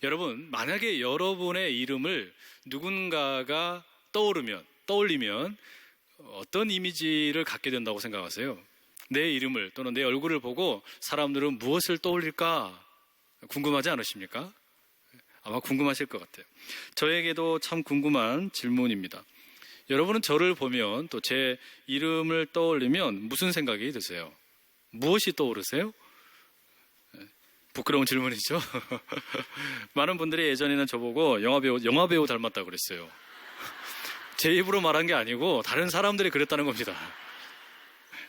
여러분, 만약에 여러분의 이름을 누군가가 떠올리면 어떤 이미지를 갖게 된다고 생각하세요? 내 이름을 또는 내 얼굴을 보고 사람들은 무엇을 떠올릴까 궁금하지 않으십니까? 아마 궁금하실 것 같아요. 저에게도 참 궁금한 질문입니다. 여러분은 저를 보면 또 제 이름을 떠올리면 무슨 생각이 드세요? 무엇이 떠오르세요? 부끄러운 질문이죠. 많은 분들이 예전에는 저보고 영화배우 닮았다고 그랬어요. 제 입으로 말한 게 아니고 다른 사람들이 그랬다는 겁니다.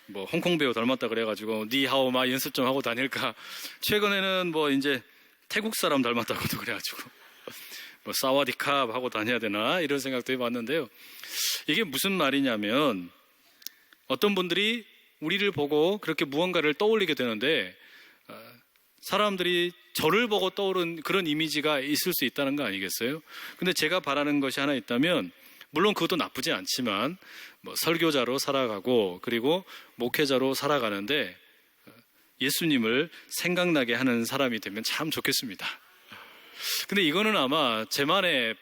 뭐 홍콩 배우 닮았다 그래가지고 니하오 마 연습 좀 하고 다닐까. 최근에는 뭐 이제 태국 사람 닮았다고도 그래가지고 뭐 사와디캅 하고 다녀야 되나 이런 생각도 해봤는데요. 이게 무슨 말이냐면 어떤 분들이 우리를 보고 그렇게 무언가를 떠올리게 되는데 사람들이 저를 보고 떠오른 그런 이미지가 있을 수 있다는 거 아니겠어요? 근데 제가 바라는 것이 하나 있다면 물론 그것도 나쁘지 않지만 뭐 설교자로 살아가고 그리고 목회자로 살아가는데 예수님을 생각나게 하는 사람이 되면 참 좋겠습니다. 근데 이거는 아마 저만의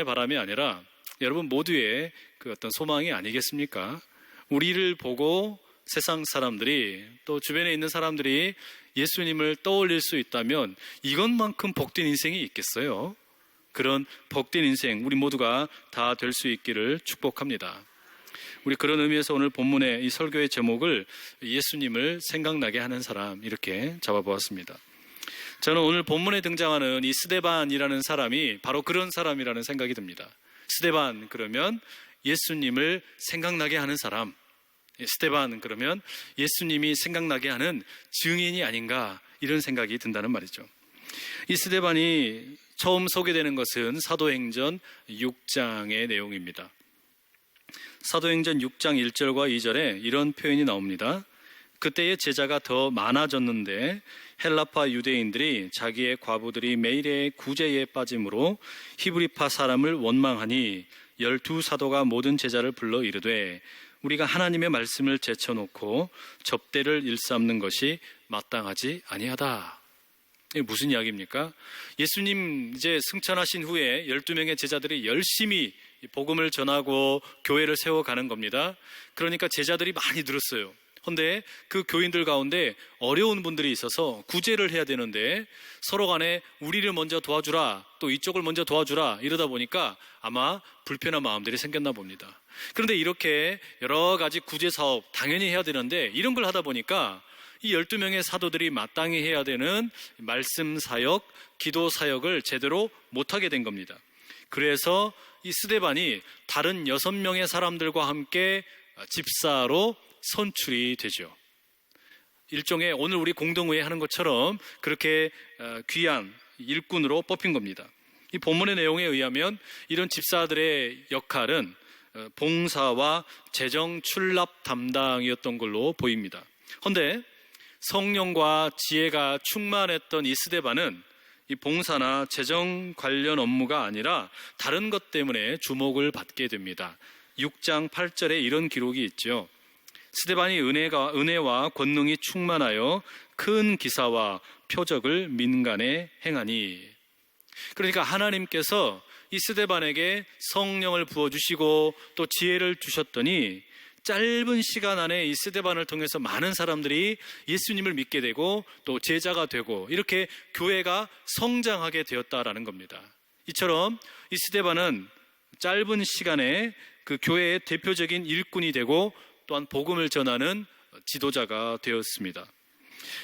바람이 아니라 여러분 모두의 그 어떤 소망이 아니겠습니까? 우리를 보고 세상 사람들이 또 주변에 있는 사람들이 예수님을 떠올릴 수 있다면 이것만큼 복된 인생이 있겠어요? 그런 복된 인생 우리 모두가 다 될 수 있기를 축복합니다. 우리 그런 의미에서 오늘 본문의 이 설교의 제목을 예수님을 생각나게 하는 사람 이렇게 잡아보았습니다. 저는 오늘 본문에 등장하는 이 스데반이라는 사람이 바로 그런 사람이라는 생각이 듭니다. 스데반 그러면 예수님을 생각나게 하는 사람, 스데반 그러면 예수님이 생각나게 하는 증인이 아닌가 이런 생각이 든다는 말이죠. 이 스데반이 처음 소개되는 것은 사도행전 6장의 내용입니다. 사도행전 6장 1절과 2절에 이런 표현이 나옵니다. 그때의 제자가 더 많아졌는데 헬라파 유대인들이 자기의 과부들이 매일의 구제에 빠짐으로 히브리파 사람을 원망하니 12사도가 모든 제자를 불러 이르되 우리가 하나님의 말씀을 제쳐놓고 접대를 일삼는 것이 마땅하지 아니하다. 이게 무슨 이야기입니까? 예수님 이제 승천하신 후에 12명의 제자들이 열심히 복음을 전하고 교회를 세워가는 겁니다. 그러니까 제자들이 많이 늘었어요. 그런데 그 교인들 가운데 어려운 분들이 있어서 구제를 해야 되는데 서로 간에 우리를 먼저 도와주라 또 이쪽을 먼저 도와주라 이러다 보니까 아마 불편한 마음들이 생겼나 봅니다. 그런데 이렇게 여러 가지 구제 사업 당연히 해야 되는데 이런 걸 하다 보니까 이 12명의 사도들이 마땅히 해야 되는 말씀 사역, 기도 사역을 제대로 못하게 된 겁니다. 그래서 이 스데반이 다른 6명의 사람들과 함께 집사로 선출이 되죠. 일종의 오늘 우리 공동회의 하는 것처럼 그렇게 귀한 일꾼으로 뽑힌 겁니다. 이 본문의 내용에 의하면 이런 집사들의 역할은 봉사와 재정 출납 담당이었던 걸로 보입니다. 그런데 성령과 지혜가 충만했던 이 스데반은 이 봉사나 재정 관련 업무가 아니라 다른 것 때문에 주목을 받게 됩니다. 6장 8절에 이런 기록이 있죠. 스데반이 은혜와 권능이 충만하여 큰 기사와 표적을 민간에 행하니. 그러니까 하나님께서 이 스데반에게 성령을 부어주시고 또 지혜를 주셨더니 짧은 시간 안에 이 스데반을 통해서 많은 사람들이 예수님을 믿게 되고 또 제자가 되고 이렇게 교회가 성장하게 되었다라는 겁니다. 이처럼 이 스데반은 짧은 시간에 그 교회의 대표적인 일꾼이 되고 또한 복음을 전하는 지도자가 되었습니다.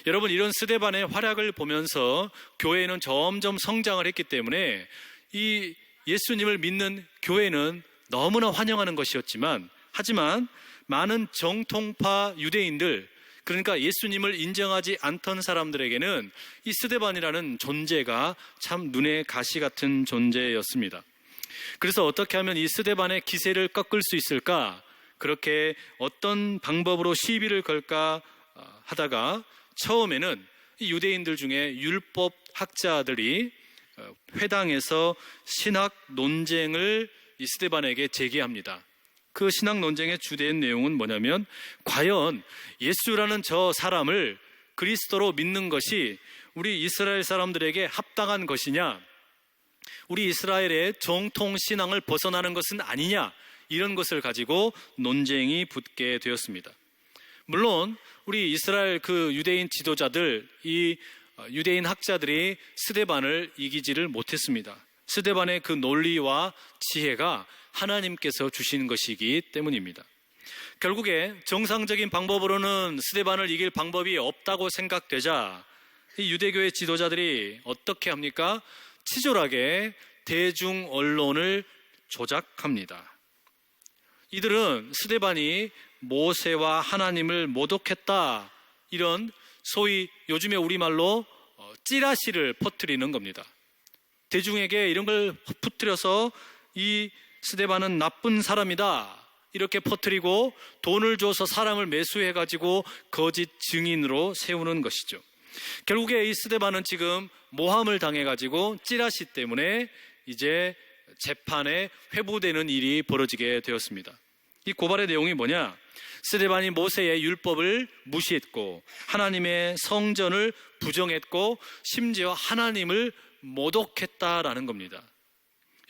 여러분, 이런 스데반의 활약을 보면서 교회는 점점 성장을 했기 때문에 이 예수님을 믿는 교회는 너무나 환영하는 것이었지만 하지만 많은 정통파 유대인들, 그러니까 예수님을 인정하지 않던 사람들에게는 이 스데반이라는 존재가 참 눈에 가시 같은 존재였습니다. 그래서 어떻게 하면 이 스데반의 기세를 꺾을 수 있을까? 그렇게 어떤 방법으로 시비를 걸까 하다가 처음에는 이 유대인들 중에 율법 학자들이 회당에서 신학 논쟁을 이 스데반에게 제기합니다. 그 신학 논쟁의 주된 내용은 뭐냐면 과연 예수라는 저 사람을 그리스도로 믿는 것이 우리 이스라엘 사람들에게 합당한 것이냐, 우리 이스라엘의 정통 신앙을 벗어나는 것은 아니냐, 이런 것을 가지고 논쟁이 붙게 되었습니다. 물론 우리 이스라엘 그 유대인 지도자들, 이 유대인 학자들이 스데반을 이기지를 못했습니다. 스데반의 그 논리와 지혜가 하나님께서 주신 것이기 때문입니다. 결국에 정상적인 방법으로는 스데반을 이길 방법이 없다고 생각되자 이 유대교의 지도자들이 어떻게 합니까? 치졸하게 대중 언론을 조작합니다. 이들은 스데반이 모세와 하나님을 모독했다, 이런 소위 요즘에 우리말로 찌라시를 퍼뜨리는 겁니다. 대중에게 이런 걸 퍼뜨려서 이 스데반은 나쁜 사람이다 이렇게 퍼뜨리고 돈을 줘서 사람을 매수해가지고 거짓 증인으로 세우는 것이죠. 결국에 이 스데반은 지금 모함을 당해가지고 찌라시 때문에 이제 재판에 회부되는 일이 벌어지게 되었습니다. 이 고발의 내용이 뭐냐? 스데반이 모세의 율법을 무시했고 하나님의 성전을 부정했고 심지어 하나님을 모독했다라는 겁니다.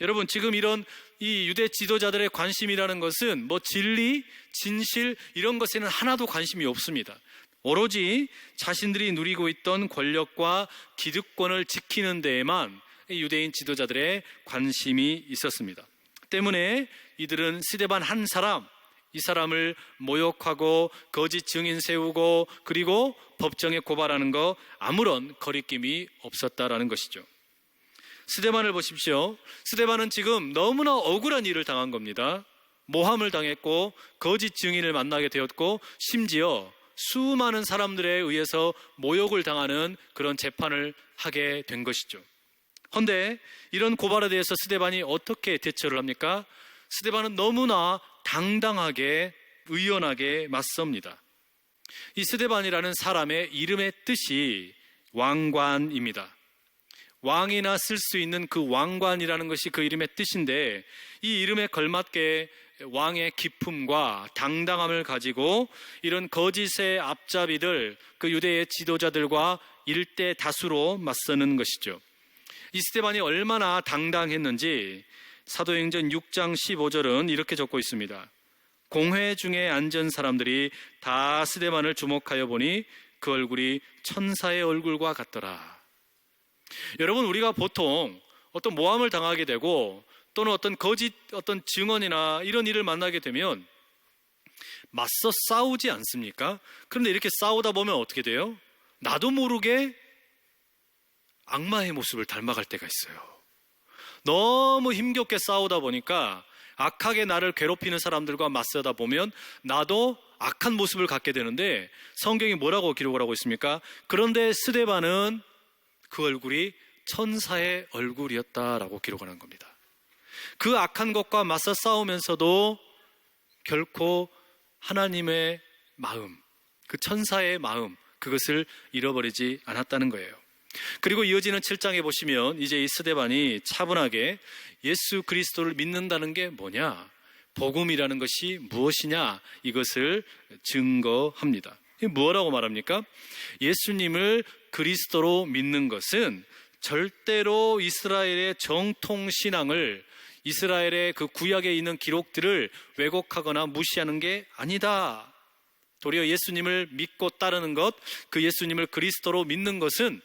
여러분, 지금 이런 이 유대 지도자들의 관심이라는 것은 뭐 진리, 진실 이런 것에는 하나도 관심이 없습니다. 오로지 자신들이 누리고 있던 권력과 기득권을 지키는 데에만 유대인 지도자들의 관심이 있었습니다. 때문에 이들은 스데반 한 사람, 이 사람을 모욕하고 거짓 증인 세우고 그리고 법정에 고발하는 거 아무런 거리낌이 없었다라는 것이죠. 스데반을 보십시오. 스데반은 지금 너무나 억울한 일을 당한 겁니다. 모함을 당했고 거짓 증인을 만나게 되었고 심지어 수많은 사람들에 의해서 모욕을 당하는 그런 재판을 하게 된 것이죠. 그런데 이런 고발에 대해서 스데반이 어떻게 대처를 합니까? 스데반은 너무나 당당하게 의연하게 맞섭니다. 이 스데반이라는 사람의 이름의 뜻이 왕관입니다. 왕이나 쓸 수 있는 그 왕관이라는 것이 그 이름의 뜻인데 이 이름에 걸맞게 왕의 기품과 당당함을 가지고 이런 거짓의 앞잡이들, 그 유대의 지도자들과 일대 다수로 맞서는 것이죠. 이 스데반이 얼마나 당당했는지 사도행전 6장 15절은 이렇게 적고 있습니다. 공회 중에 앉은 사람들이 다 스데반을 주목하여 보니 그 얼굴이 천사의 얼굴과 같더라. 여러분, 우리가 보통 어떤 모함을 당하게 되고 또는 어떤 거짓 어떤 증언이나 이런 일을 만나게 되면 맞서 싸우지 않습니까? 그런데 이렇게 싸우다 보면 어떻게 돼요? 나도 모르게 악마의 모습을 닮아갈 때가 있어요. 너무 힘겹게 싸우다 보니까 악하게 나를 괴롭히는 사람들과 맞서다 보면 나도 악한 모습을 갖게 되는데 성경이 뭐라고 기록을 하고 있습니까? 그런데 스데반은 그 얼굴이 천사의 얼굴이었다라고 기록을 한 겁니다. 그 악한 것과 맞서 싸우면서도 결코 하나님의 마음, 그 천사의 마음, 그것을 잃어버리지 않았다는 거예요. 그리고 이어지는 7장에 보시면 이제 이 스데반이 차분하게 예수 그리스도를 믿는다는 게 뭐냐, 복음이라는 것이 무엇이냐, 이것을 증거합니다. 이게 뭐라고 말합니까? 예수님을 그리스도로 믿는 것은 절대로 이스라엘의 정통 신앙을, 이스라엘의 그 구약에 있는 기록들을 왜곡하거나 무시하는 게 아니다. 도리어 예수님을 믿고 따르는 것, 그 예수님을 그리스도로 믿는 것은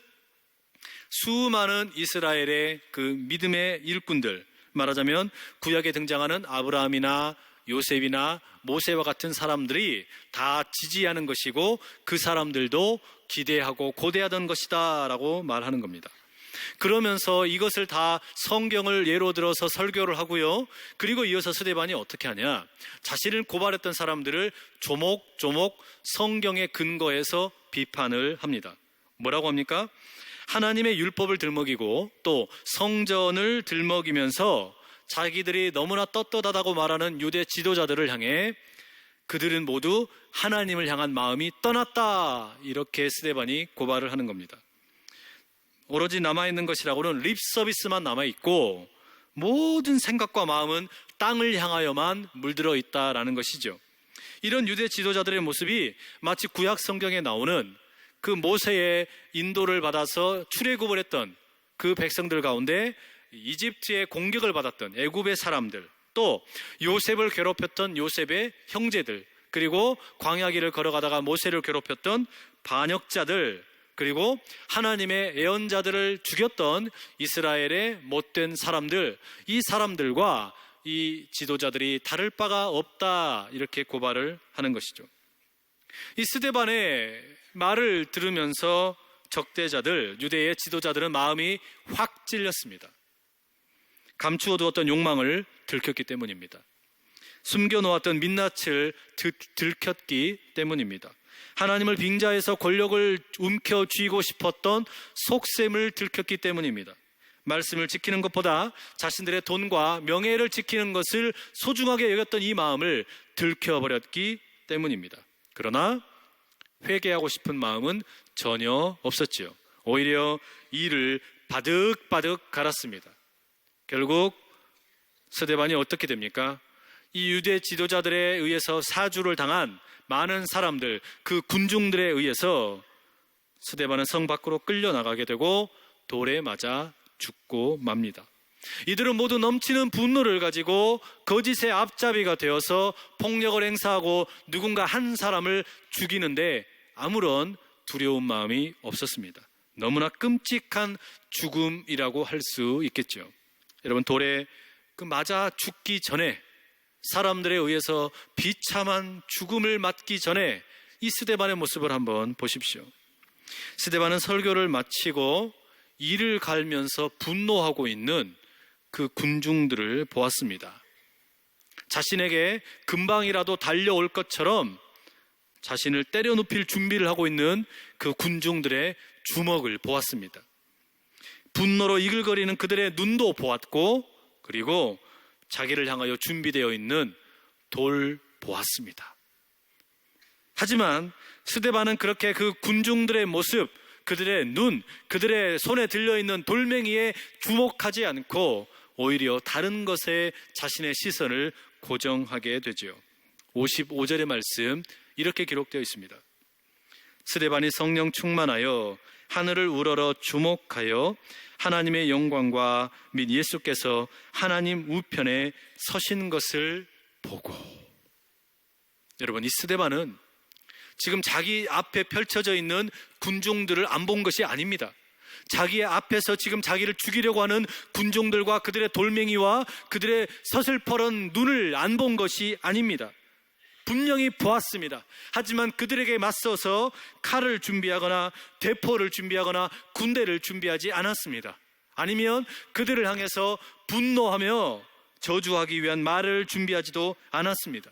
수많은 이스라엘의 그 믿음의 일꾼들, 말하자면 구약에 등장하는 아브라함이나 요셉이나 모세와 같은 사람들이 다 지지하는 것이고 그 사람들도 기대하고 고대하던 것이다 라고 말하는 겁니다. 그러면서 이것을 다 성경을 예로 들어서 설교를 하고요. 그리고 이어서 스데반이 어떻게 하냐, 자신을 고발했던 사람들을 조목조목 성경의 근거에서 비판을 합니다. 뭐라고 합니까? 하나님의 율법을 들먹이고 또 성전을 들먹이면서 자기들이 너무나 떳떳하다고 말하는 유대 지도자들을 향해 그들은 모두 하나님을 향한 마음이 떠났다, 이렇게 스데반이 고발을 하는 겁니다. 오로지 남아있는 것이라고는 립 서비스만 남아있고 모든 생각과 마음은 땅을 향하여만 물들어 있다라는 것이죠. 이런 유대 지도자들의 모습이 마치 구약 성경에 나오는 그 모세의 인도를 받아서 출애굽을 했던 그 백성들 가운데 이집트의 공격을 받았던 애굽의 사람들, 또 요셉을 괴롭혔던 요셉의 형제들, 그리고 광야길을 걸어가다가 모세를 괴롭혔던 반역자들, 그리고 하나님의 예언자들을 죽였던 이스라엘의 못된 사람들, 이 사람들과 이 지도자들이 다를 바가 없다, 이렇게 고발을 하는 것이죠. 이 스데반의 말을 들으면서 적대자들, 유대의 지도자들은 마음이 확 찔렸습니다. 감추어두었던 욕망을 들켰기 때문입니다. 숨겨놓았던 민낯을 들켰기 때문입니다. 하나님을 빙자해서 권력을 움켜쥐고 싶었던 속셈을 들켰기 때문입니다. 말씀을 지키는 것보다 자신들의 돈과 명예를 지키는 것을 소중하게 여겼던 이 마음을 들켜버렸기 때문입니다. 그러나 회개하고 싶은 마음은 전혀 없었지요. 오히려 이를 바득바득 갈았습니다. 결국 스데반이 어떻게 됩니까? 이 유대 지도자들에 의해서 사주를 당한 많은 사람들, 그 군중들에 의해서 스데반은 성 밖으로 끌려나가게 되고 돌에 맞아 죽고 맙니다. 이들은 모두 넘치는 분노를 가지고 거짓의 앞잡이가 되어서 폭력을 행사하고 누군가 한 사람을 죽이는데 아무런 두려운 마음이 없었습니다. 너무나 끔찍한 죽음이라고 할 수 있겠죠. 여러분, 돌에 맞아 죽기 전에, 사람들에 의해서 비참한 죽음을 맞기 전에 이 스데반의 모습을 한번 보십시오. 스데반은 설교를 마치고 이를 갈면서 분노하고 있는 그 군중들을 보았습니다. 자신에게 금방이라도 달려올 것처럼 자신을 때려 눕힐 준비를 하고 있는 그 군중들의 주먹을 보았습니다. 분노로 이글거리는 그들의 눈도 보았고, 그리고 자기를 향하여 준비되어 있는 돌 보았습니다. 하지만 스데반은 그렇게 그 군중들의 모습, 그들의 눈, 그들의 손에 들려있는 돌멩이에 주목하지 않고 오히려 다른 것에 자신의 시선을 고정하게 되지요. 55절의 말씀, 이렇게 기록되어 있습니다. 스데반이 성령 충만하여 하늘을 우러러 주목하여 하나님의 영광과 및 예수께서 하나님 우편에 서신 것을 보고. 여러분, 이 스데반은 지금 자기 앞에 펼쳐져 있는 군중들을 안 본 것이 아닙니다. 자기 앞에서 지금 자기를 죽이려고 하는 군중들과 그들의 돌멩이와 그들의 서슬퍼런 눈을 안 본 것이 아닙니다. 분명히 보았습니다. 하지만 그들에게 맞서서 칼을 준비하거나 대포를 준비하거나 군대를 준비하지 않았습니다. 아니면 그들을 향해서 분노하며 저주하기 위한 말을 준비하지도 않았습니다.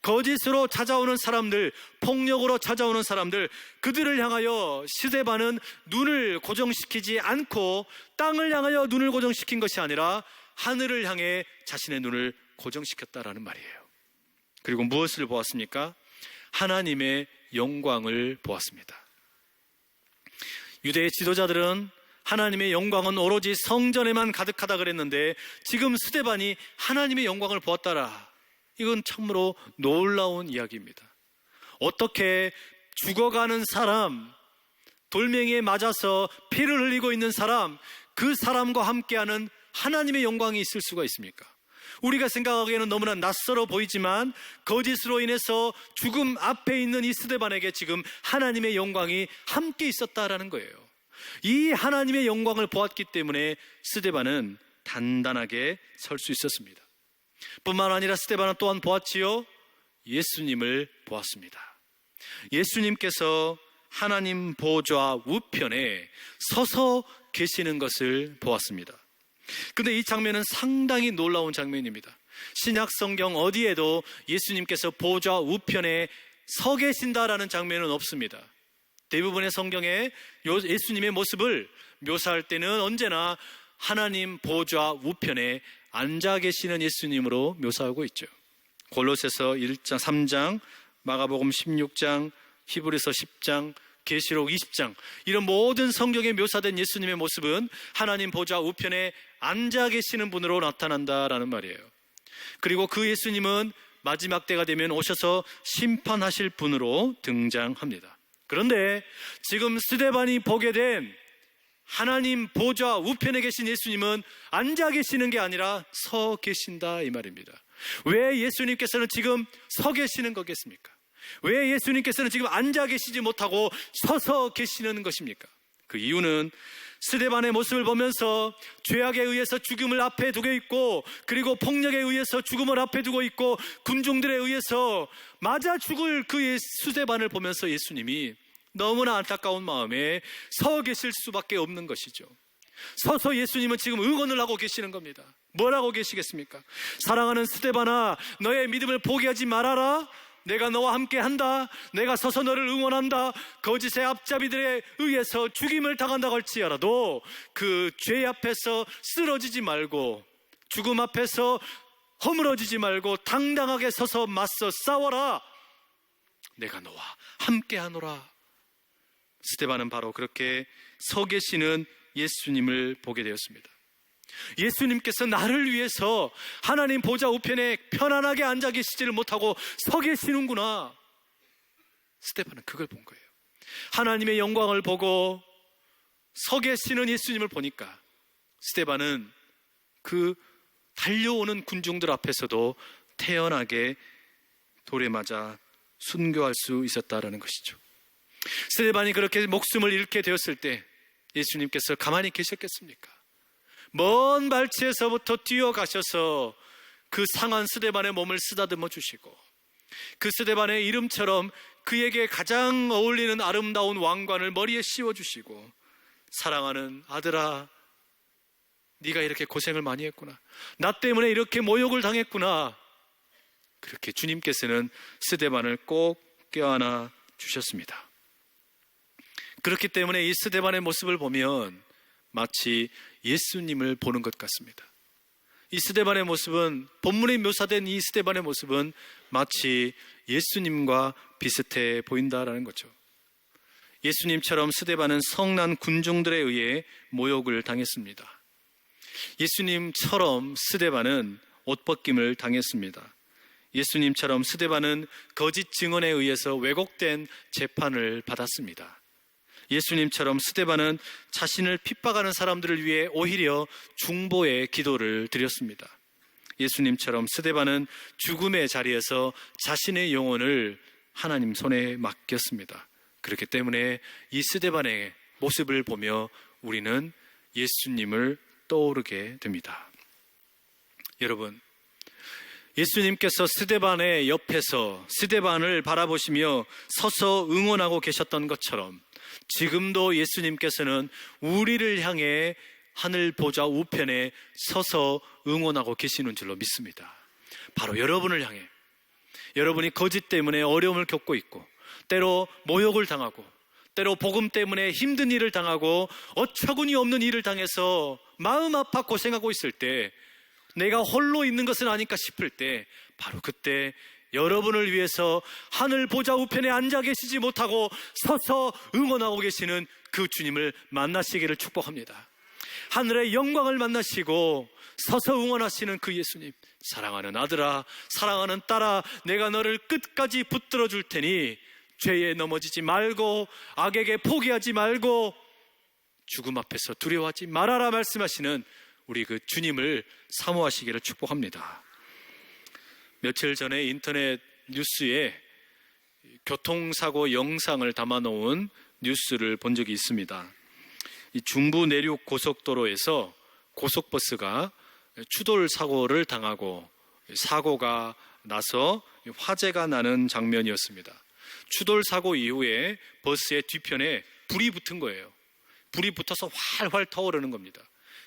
거짓으로 찾아오는 사람들, 폭력으로 찾아오는 사람들, 그들을 향하여 스데반은 눈을 고정시키지 않고 땅을 향하여 눈을 고정시킨 것이 아니라 하늘을 향해 자신의 눈을 고정시켰다라는 말이에요. 그리고 무엇을 보았습니까? 하나님의 영광을 보았습니다. 유대의 지도자들은 하나님의 영광은 오로지 성전에만 가득하다 그랬는데 지금 스데반이 하나님의 영광을 보았다라. 이건 참으로 놀라운 이야기입니다. 어떻게 죽어가는 사람, 돌멩이에 맞아서 피를 흘리고 있는 사람, 그 사람과 함께하는 하나님의 영광이 있을 수가 있습니까? 우리가 생각하기에는 너무나 낯설어 보이지만 거짓으로 인해서 죽음 앞에 있는 이 스데반에게 지금 하나님의 영광이 함께 있었다라는 거예요. 이 하나님의 영광을 보았기 때문에 스데반은 단단하게 설 수 있었습니다. 뿐만 아니라 스데반은 또한 보았지요. 예수님을 보았습니다. 예수님께서 하나님 보좌 우편에 서서 계시는 것을 보았습니다. 근데 이 장면은 상당히 놀라운 장면입니다. 신약 성경 어디에도 예수님께서 보좌 우편에 서 계신다라는 장면은 없습니다. 대부분의 성경에 예수님의 모습을 묘사할 때는 언제나 하나님 보좌 우편에 앉아 계시는 예수님으로 묘사하고 있죠. 골로새서 1장, 3장, 마가복음 16장, 히브리서 10장, 계시록 20장, 이런 모든 성경에 묘사된 예수님의 모습은 하나님 보좌 우편에 앉아 계시는 분으로 나타난다라는 말이에요. 그리고 그 예수님은 마지막 때가 되면 오셔서 심판하실 분으로 등장합니다. 그런데 지금 스데반이 보게 된 하나님 보좌 우편에 계신 예수님은 앉아 계시는 게 아니라 서 계신다 이 말입니다. 왜 예수님께서는 지금 서 계시는 거겠습니까? 왜 예수님께서는 지금 앉아 계시지 못하고 서서 계시는 것입니까? 그 이유는 스데반의 모습을 보면서 죄악에 의해서 죽음을 앞에 두고 있고, 그리고 폭력에 의해서 죽음을 앞에 두고 있고, 군중들에 의해서 맞아 죽을 그 스데반을 보면서 예수님이 너무나 안타까운 마음에 서 계실 수밖에 없는 것이죠. 서서 예수님은 지금 응원을 하고 계시는 겁니다. 뭐라고 계시겠습니까? 사랑하는 스데반아, 너의 믿음을 포기하지 말아라. 내가 너와 함께 한다. 내가 서서 너를 응원한다. 거짓의 앞잡이들에 의해서 죽임을 당한다고 할지라도 그 죄 앞에서 쓰러지지 말고, 죽음 앞에서 허물어지지 말고 당당하게 서서 맞서 싸워라. 내가 너와 함께 하노라. 스데반은 바로 그렇게 서 계시는 예수님을 보게 되었습니다. 예수님께서 나를 위해서 하나님 보좌 우편에 편안하게 앉아 계시지를 못하고 서 계시는구나. 스데반은 그걸 본 거예요. 하나님의 영광을 보고 서 계시는 예수님을 보니까 스데반은 그 달려오는 군중들 앞에서도 태연하게 돌에 맞아 순교할 수 있었다라는 것이죠. 스데반이 그렇게 목숨을 잃게 되었을 때 예수님께서 가만히 계셨겠습니까? 먼 발치에서부터 뛰어가셔서 그 상한 스데반의 몸을 쓰다듬어 주시고, 그 스데반의 이름처럼 그에게 가장 어울리는 아름다운 왕관을 머리에 씌워주시고, 사랑하는 아들아, 네가 이렇게 고생을 많이 했구나. 나 때문에 이렇게 모욕을 당했구나. 그렇게 주님께서는 스데반을 꼭 껴안아 주셨습니다. 그렇기 때문에 이 스데반의 모습을 보면 마치 예수님을 보는 것 같습니다. 이 스데반의 모습은, 본문에 묘사된 이 스데반의 모습은 마치 예수님과 비슷해 보인다라는 거죠. 예수님처럼 스데반은 성난 군중들에 의해 모욕을 당했습니다. 예수님처럼 스데반은 옷벗김을 당했습니다. 예수님처럼 스데반은 거짓 증언에 의해서 왜곡된 재판을 받았습니다. 예수님처럼 스데반은 자신을 핍박하는 사람들을 위해 오히려 중보의 기도를 드렸습니다. 예수님처럼 스데반은 죽음의 자리에서 자신의 영혼을 하나님 손에 맡겼습니다. 그렇기 때문에 이 스데반의 모습을 보며 우리는 예수님을 떠오르게 됩니다. 여러분, 예수님께서 스데반의 옆에서 스데반을 바라보시며 서서 응원하고 계셨던 것처럼 지금도 예수님께서는 우리를 향해 하늘 보좌 우편에 서서 응원하고 계시는 줄로 믿습니다. 바로 여러분을 향해, 여러분이 거짓 때문에 어려움을 겪고 있고, 때로 모욕을 당하고, 때로 복음 때문에 힘든 일을 당하고 어처구니 없는 일을 당해서 마음 아파 고생하고 있을 때, 내가 홀로 있는 것은 아닐까 싶을 때, 바로 그때 여러분을 위해서 하늘 보좌 우편에 앉아 계시지 못하고 서서 응원하고 계시는 그 주님을 만나시기를 축복합니다. 하늘의 영광을 만나시고 서서 응원하시는 그 예수님, 사랑하는 아들아, 사랑하는 딸아, 내가 너를 끝까지 붙들어 줄 테니 죄에 넘어지지 말고, 악에게 포기하지 말고, 죽음 앞에서 두려워하지 말아라 말씀하시는 우리 그 주님을 사모하시기를 축복합니다. 며칠 전에 인터넷 뉴스에 교통사고 영상을 담아놓은 뉴스를 본 적이 있습니다. 이 중부 내륙 고속도로에서 고속버스가 추돌 사고를 당하고 사고가 나서 화재가 나는 장면이었습니다. 추돌 사고 이후에 버스의 뒤편에 불이 붙은 거예요. 불이 붙어서 활활 타오르는 겁니다.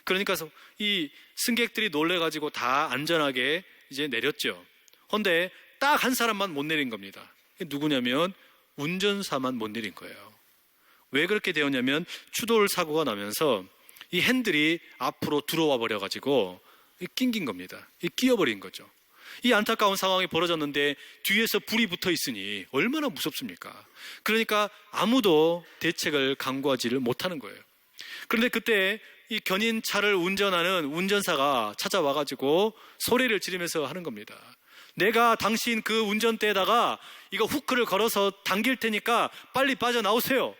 그러니까 이 승객들이 놀래가지고 다 안전하게 이제 내렸죠. 그런데 딱 한 사람만 못 내린 겁니다. 누구냐면 운전사만 못 내린 거예요. 왜 그렇게 되었냐면 추돌 사고가 나면서 이 핸들이 앞으로 들어와 버려가지고 낑긴 겁니다. 끼어버린 거죠. 이 안타까운 상황이 벌어졌는데 뒤에서 불이 붙어 있으니 얼마나 무섭습니까? 그러니까 아무도 대책을 강구하지를 못하는 거예요. 그런데 그때 이 견인차를 운전하는 운전사가 찾아와가지고 소리를 지르면서 하는 겁니다. 내가 당신 그 운전대에다가 이거 후크를 걸어서 당길 테니까 빨리 빠져나오세요.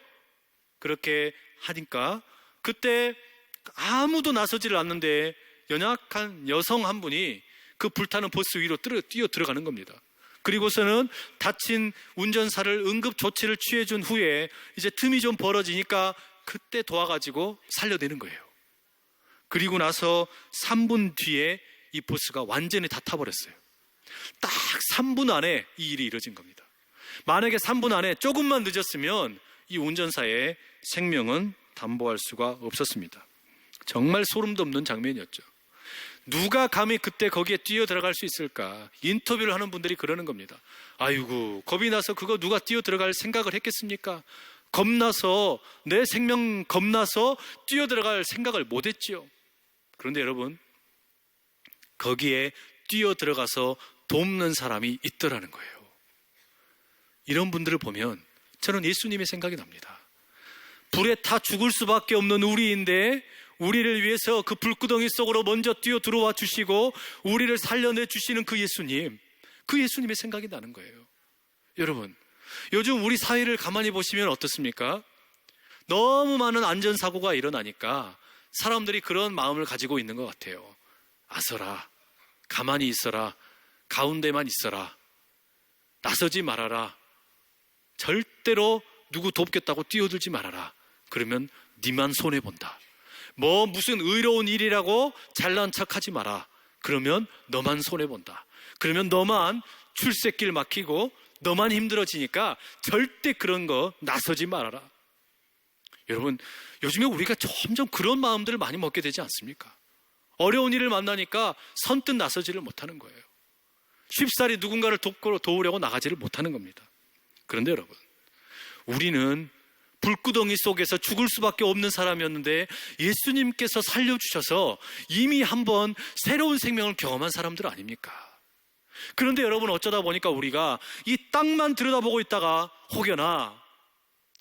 그렇게 하니까 그때 아무도 나서지를 않는데 연약한 여성 한 분이 그 불타는 버스 위로 뛰어 들어가는 겁니다. 그리고서는 다친 운전사를 응급 조치를 취해준 후에 이제 틈이 좀 벌어지니까 그때 도와가지고 살려내는 거예요. 그리고 나서 3분 뒤에 이 버스가 완전히 다 타버렸어요. 딱 3분 안에 이 일이 이루어진 겁니다. 만약에 3분 안에 조금만 늦었으면 이 운전사의 생명은 담보할 수가 없었습니다. 정말 소름 돋는 장면이었죠. 누가 감히 그때 거기에 뛰어 들어갈 수 있을까? 인터뷰를 하는 분들이 그러는 겁니다. 아이고, 겁이 나서 그거 누가 뛰어 들어갈 생각을 했겠습니까? 겁나서, 내 생명 겁나서 뛰어 들어갈 생각을 못 했지요. 그런데 여러분, 거기에 뛰어 들어가서 돕는 사람이 있더라는 거예요. 이런 분들을 보면 저는 예수님의 생각이 납니다. 불에 타 죽을 수밖에 없는 우리인데 우리를 위해서 그 불구덩이 속으로 먼저 뛰어 들어와 주시고 우리를 살려내 주시는 그 예수님의 생각이 나는 거예요. 여러분, 요즘 우리 사회를 가만히 보시면 어떻습니까? 너무 많은 안전사고가 일어나니까 사람들이 그런 마음을 가지고 있는 것 같아요. 아서라, 가만히 있어라, 가운데만 있어라, 나서지 말아라, 절대로 누구 돕겠다고 뛰어들지 말아라. 그러면 니만 손해본다. 무슨 의로운 일이라고 잘난 척하지 마라. 그러면 너만 손해본다. 그러면 너만 출세길 막히고 너만 힘들어지니까 절대 그런 거 나서지 말아라. 여러분, 요즘에 우리가 점점 그런 마음들을 많이 먹게 되지 않습니까? 어려운 일을 만나니까 선뜻 나서지를 못하는 거예요. 쉽사리 누군가를 도우려고 나가지를 못하는 겁니다. 그런데 여러분, 우리는 불구덩이 속에서 죽을 수밖에 없는 사람이었는데 예수님께서 살려주셔서 이미 한번 새로운 생명을 경험한 사람들 아닙니까? 그런데 여러분, 어쩌다 보니까 우리가 이 땅만 들여다보고 있다가 혹여나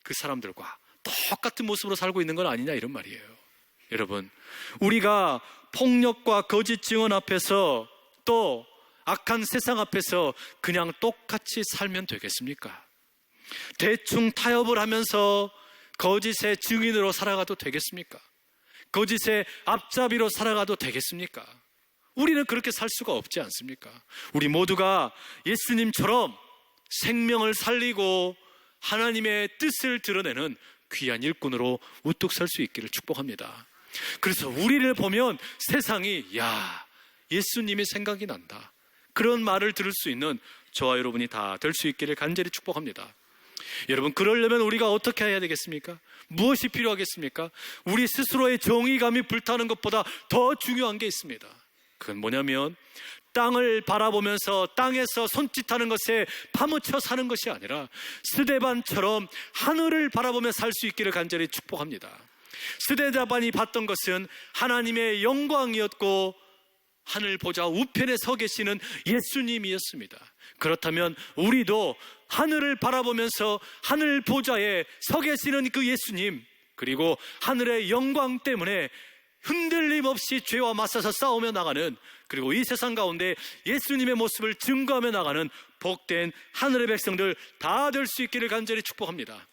그 사람들과 똑같은 모습으로 살고 있는 건 아니냐, 이런 말이에요. 여러분, 우리가 폭력과 거짓 증언 앞에서 또 악한 세상 앞에서 그냥 똑같이 살면 되겠습니까? 대충 타협을 하면서 거짓의 증인으로 살아가도 되겠습니까? 거짓의 앞잡이로 살아가도 되겠습니까? 우리는 그렇게 살 수가 없지 않습니까? 우리 모두가 예수님처럼 생명을 살리고 하나님의 뜻을 드러내는 귀한 일꾼으로 우뚝 설 수 있기를 축복합니다. 그래서 우리를 보면 세상이 예수님의 생각이 난다, 그런 말을 들을 수 있는 저와 여러분이 다 될 수 있기를 간절히 축복합니다. 여러분, 그러려면 우리가 어떻게 해야 되겠습니까? 무엇이 필요하겠습니까? 우리 스스로의 정의감이 불타는 것보다 더 중요한 게 있습니다. 그건 뭐냐면 땅을 바라보면서 땅에서 손짓하는 것에 파묻혀 사는 것이 아니라 스데반처럼 하늘을 바라보며 살 수 있기를 간절히 축복합니다. 스데반이 봤던 것은 하나님의 영광이었고 하늘 보좌 우편에 서 계시는 예수님이었습니다. 그렇다면 우리도 하늘을 바라보면서 하늘 보좌에 서 계시는 그 예수님, 그리고 하늘의 영광 때문에 흔들림 없이 죄와 맞서서 싸우며 나가는, 그리고 이 세상 가운데 예수님의 모습을 증거하며 나가는 복된 하늘의 백성들 다 될 수 있기를 간절히 축복합니다.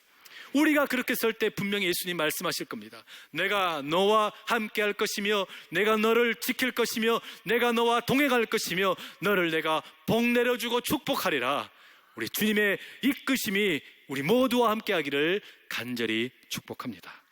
우리가 그렇게 설 때 분명히 예수님 말씀하실 겁니다. 내가 너와 함께 할 것이며 내가 너를 지킬 것이며 내가 너와 동행할 것이며 너를 내가 복 내려주고 축복하리라. 우리 주님의 이끄심이 우리 모두와 함께 하기를 간절히 축복합니다.